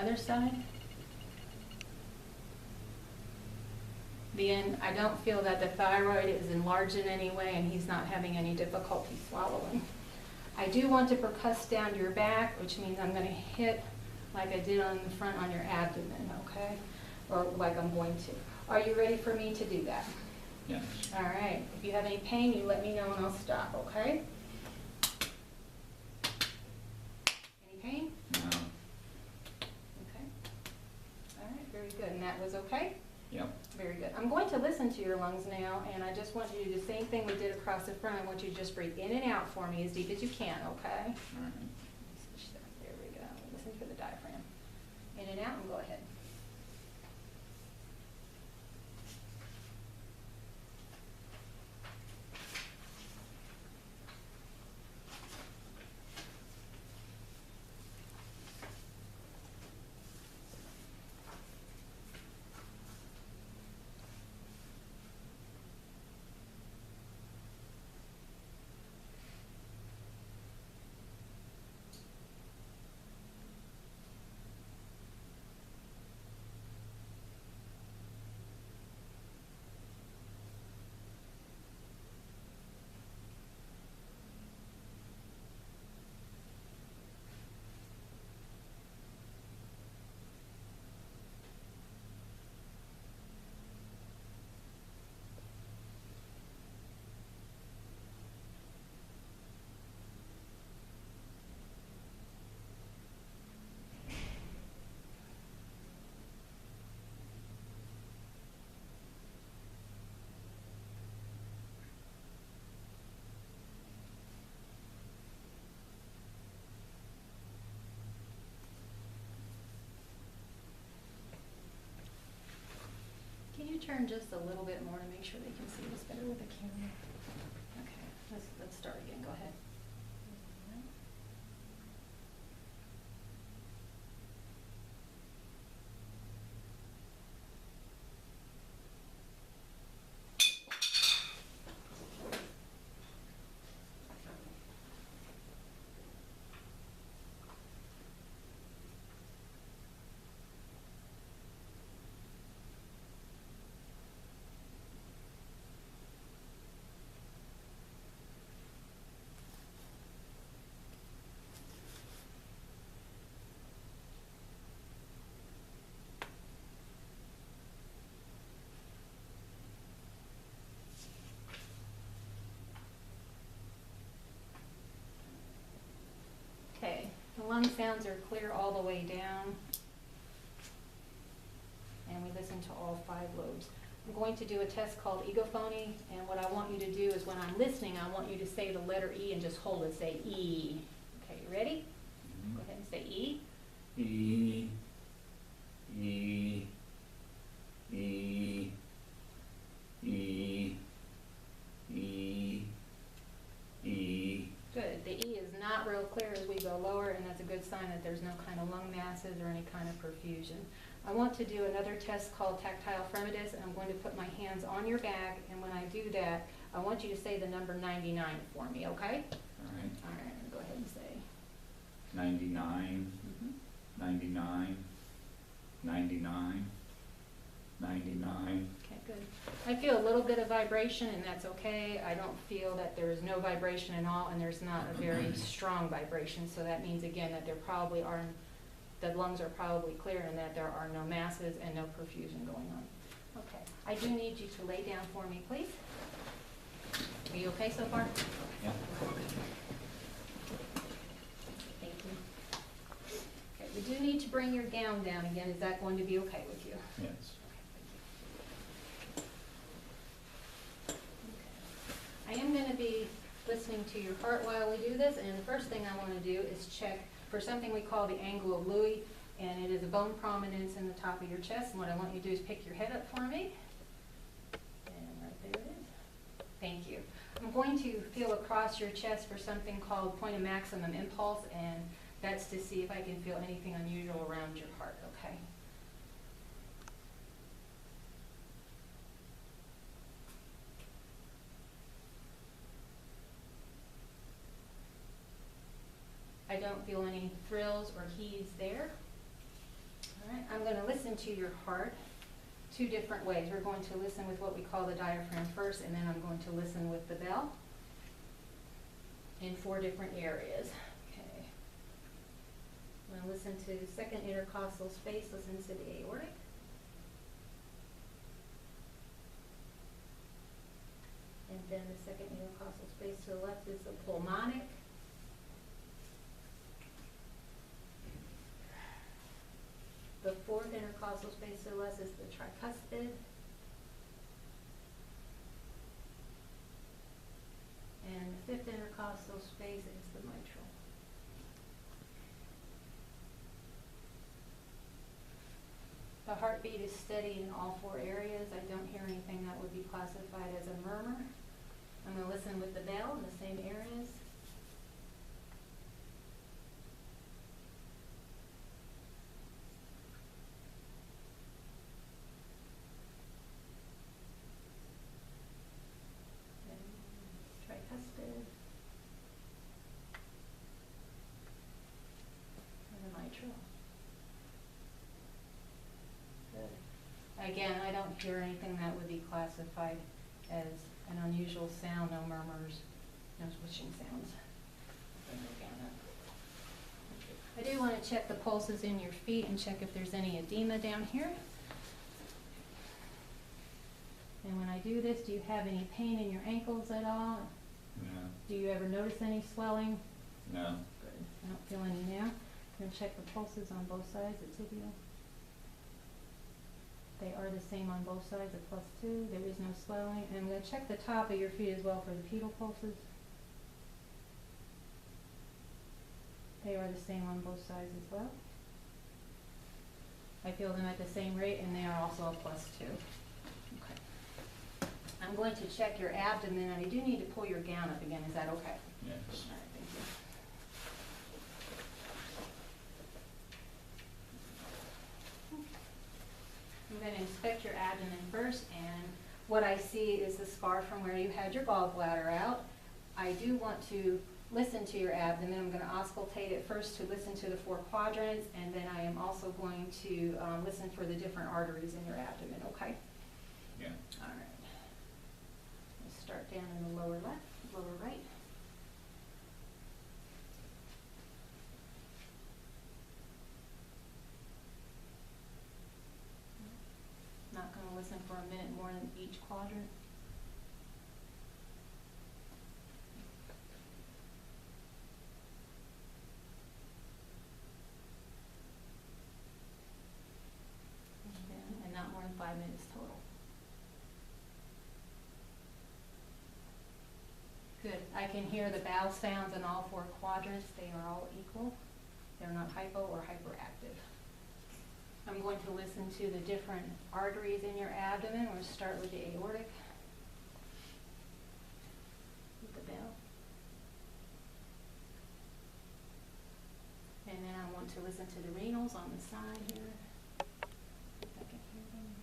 other side. Then I don't feel that the thyroid is enlarged in any way and he's not having any difficulty swallowing. I do want to percuss down your back, which means I'm going to hit like I did on the front on your abdomen, okay? Or like I'm going to. Are you ready for me to do that? Yes. All right. If you have any pain, you let me know and I'll stop, okay? Any pain? No. Okay. All right, very good. And that was okay? Yep. Very good. I'm going to listen to your lungs now, and I just want you to do the same thing we did across the front. I want you to just breathe in and out for me as deep as you can, okay? All right. Switch that. There we go. Listen for the diaphragm. In and out, and go ahead. Can you turn just a little bit more to make sure they can see this better with the camera? Okay, let's start again. Go ahead. Okay, the lung sounds are clear all the way down. And we listen to all 5 lobes. I'm going to do a test called egophony, and what I want you to do is when I'm listening, I want you to say the letter E and just hold it, say E. Okay, you ready? Go ahead and say E. E. E. E. E. E. E. Good. The E is not real clear as we go lower, and that's a good sign that there's no kind of lung masses or any kind of perfusion. I want to do another test called tactile fremitus, and I'm going to put my hands on your back, and when I do that, I want you to say the number 99 for me, okay? All right. All right, go ahead and say. 99. 99. 99. 99. Okay, good. I feel a little bit of vibration, and that's okay. I don't feel that there is no vibration at all, and there's not a very strong vibration, so that means, again, that there probably are, the lungs are probably clear and that there are no masses and no perfusion going on. Okay, I do need you to lay down for me, please. Are you okay so far? Yeah. Thank you. Okay, we do need to bring your gown down again. Is that going to be okay with you? Yes. I am going to be listening to your heart while we do this, and the first thing I want to do is check for something we call the angle of Louis, and it is a bone prominence in the top of your chest, and what I want you to do is pick your head up for me, and right there it is. Thank you. I'm going to feel across your chest for something called point of maximum impulse, and that's to see if I can feel anything unusual around your heart, okay? I don't feel any thrills or heaves there. listen to your heart two different ways. We're going to listen with what we call the diaphragm first, and then I'm going to listen with the bell in 4 different areas. Okay. I'm going to listen to second intercostal space, listen to the aortic. And then the second intercostal space to the left is the pulmonic. The fourth intercostal space to the left is the tricuspid. And the fifth intercostal space is the mitral. The heartbeat is steady in all 4 areas. I don't hear anything that would be classified as a murmur. I'm going to listen with the bell in the same areas. Tricuspid, and the mitral. Good. Again, I don't hear anything that would be classified as an unusual sound, no murmurs, no swishing sounds. I do want to check the pulses in your feet and check if there's any edema down here. And when I do this, do you have any pain in your ankles at all? No. Do you ever notice any swelling? No. Good. I don't feel any now. I'm going to check the pulses on both sides, the tibial. They are the same on both sides, a +2. There is no swelling. And I'm going to check the top of your feet as well for the pedal pulses. They are the same on both sides as well. I feel them at the same rate, and they are also a +2. Okay. I'm going to check your abdomen, and I do need to pull your gown up again. Is that okay? Yes. All right, thank you. I'm going to inspect your abdomen first, and what I see is the scar from where you had your gallbladder out. I do want to listen to your abdomen. I'm going to auscultate it first to listen to the 4 quadrants, and then I am also going to listen for the different arteries in your abdomen, okay? Yeah. All right. Let's start down in the lower left, lower right. Not going to listen for a minute more than each quadrant. And not more than 5 minutes total. Good. I can hear the vowel sounds in all 4 quadrants. They are all equal. They're not hypo or hyperactive. I'm going to listen to the different arteries in your abdomen. We'll start with the aortic. With the bell. And then I want to listen to the renals on the side here. If I can hear them.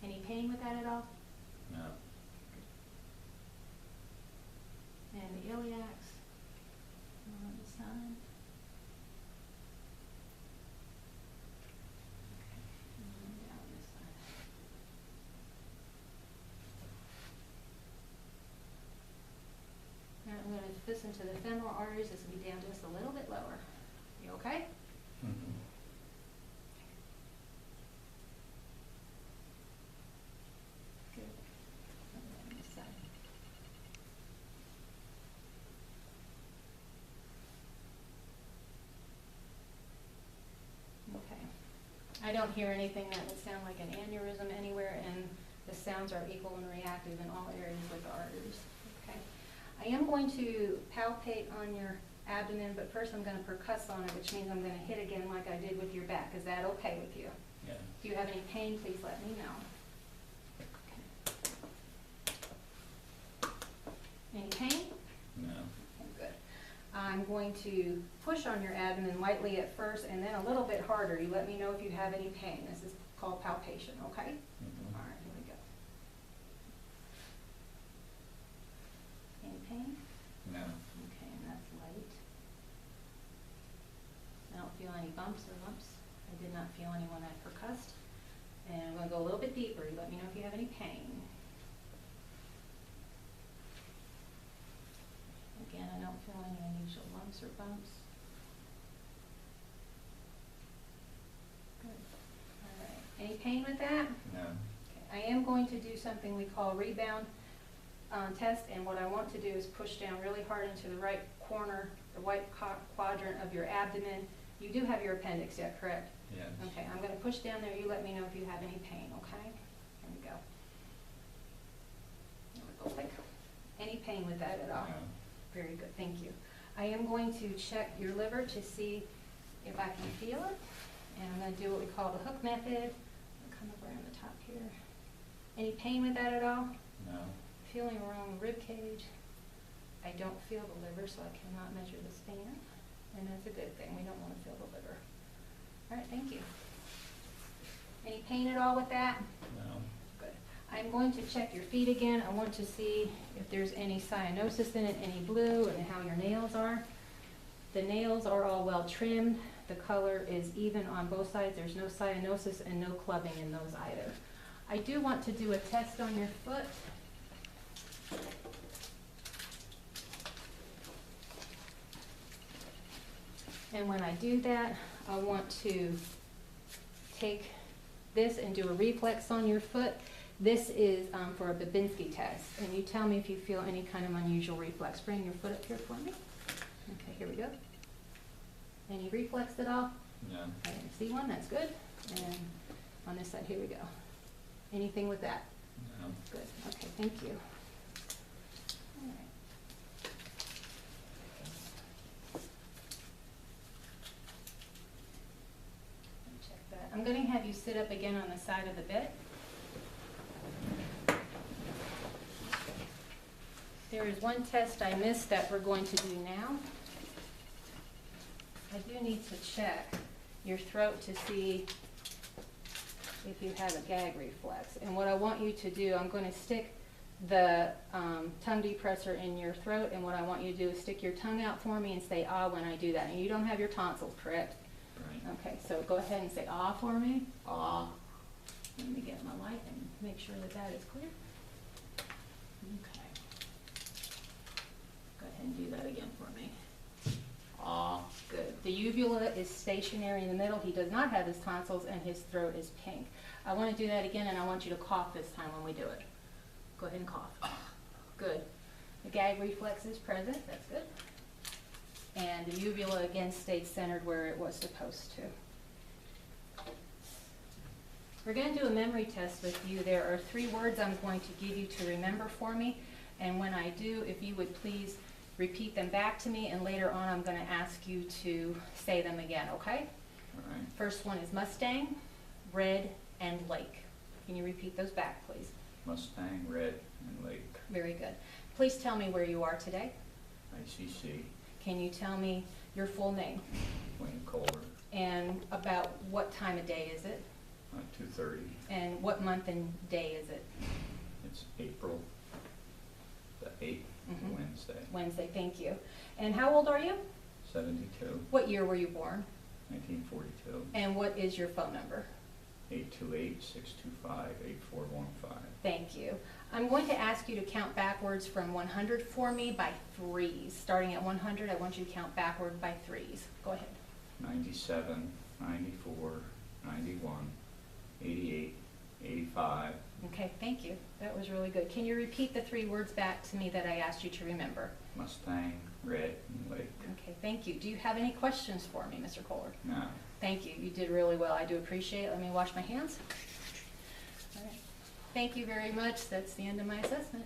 Any pain with that at all? No. And the iliacs on the side. Okay. And then down this side. Now I'm going to listen to the femoral arteries. This will be down just a little bit lower. You okay? Mm-hmm. Good. And then this side. Okay. I don't hear anything that would sound like an aneurysm anywhere, and the sounds are equal and reactive in all areas with the arteries. Okay. I am going to palpate on your abdomen, but first I'm going to percuss on it, which means I'm going to hit again like I did with your back. Is that okay with you? Yeah. If you have any pain, please let me know. Okay. Any pain? No. Okay, good. I'm going to push on your abdomen lightly at first and then a little bit harder. You let me know if you have any pain. This is called palpation, okay? Mm-hmm. All right, here we go. Any pain? No. Okay, and that's light. bumps or lumps. I did not feel any when I percussed. And I'm gonna go a little bit deeper. You let me know if you have any pain. Again, I don't feel any unusual lumps or bumps. Good. All right. Any pain with that? No. Okay. I am going to do something we call rebound test, and what I want to do is push down really hard into the right corner, the white quadrant of your abdomen. You do have your appendix yet, correct? Yes. Okay, I'm gonna push down there. You let me know if you have any pain, okay? Here we go. There we go. Like, any pain with that at all? No. Very good, thank you. I am going to check your liver to see if I can feel it. And I'm gonna do what we call the hook method. I'll come up around the top here. Any pain with that at all? No. Feeling around the rib cage. I don't feel the liver, so I cannot measure the span. And that's a good thing. We don't wanna feel the liver. All right, thank you. Any pain at all with that? No. Good. I'm going to check your feet again. I want to see if there's any cyanosis in it, any blue, and how your nails are. The nails are all well trimmed. The color is even on both sides. There's no cyanosis and no clubbing in those either. I do want to do a test on your foot. And when I do that, I want to take this and do a reflex on your foot. This is for a Babinski test, and you tell me if you feel any kind of unusual reflex. Bring your foot up here for me. Okay, here we go. Any reflex at all? No. I didn't see one, that's good. And on this side, here we go. Anything with that? No. Good, okay, thank you. All right. Check that. I'm gonna have you sit up again on the side of the bed. There is one test I missed that we're going to do now. I do need to check your throat to see if you have a gag reflex. And what I want you to do, I'm going to stick the tongue depressor in your throat, and what I want you to do is stick your tongue out for me and say ah when I do that. And you don't have your tonsils, correct? Right. Okay, so go ahead and say ah for me. Ah. Let me get my light and make sure that that is clear. Okay. Go ahead and do that again for me. Ah, good. The uvula is stationary in the middle. He does not have his tonsils, and his throat is pink. I want to do that again, and I want you to cough this time when we do it. Go ahead and cough. Good. The gag reflex is present. That's good. And the uvula again stayed centered where it was supposed to. We're going to do a memory test with you. There are 3 words I'm going to give you to remember for me, and when I do, if you would please repeat them back to me, and later on I'm going to ask you to say them again, okay? All right. First one is Mustang, red, and lake. Can you repeat those back, please? Mustang, red, and lake. Very good. Please tell me where you are today. ICC, Can you tell me your full name? Wayne Kohler, And about what time of day is it? 2:30. And what month and day is it? It's April the 8th, Mhm. Wednesday. Wednesday, thank you. And how old are you? 72, What year were you born? 1942. And what is your phone number? 828-625-8415. Thank you. I'm going to ask you to count backwards from 100 for me by 3s. Starting at 100, I want you to count backward by 3s. Go ahead. 97, 94, 91, 88, 85. Okay, thank you. That was really good. Can you repeat the 3 words back to me that I asked you to remember? Mustang, red, and lake. Okay, thank you. Do you have any questions for me, Mr. Kohler? No. Thank you. You did really well. I do appreciate it. Let me wash my hands. All right. Thank you very much. That's the end of my assessment.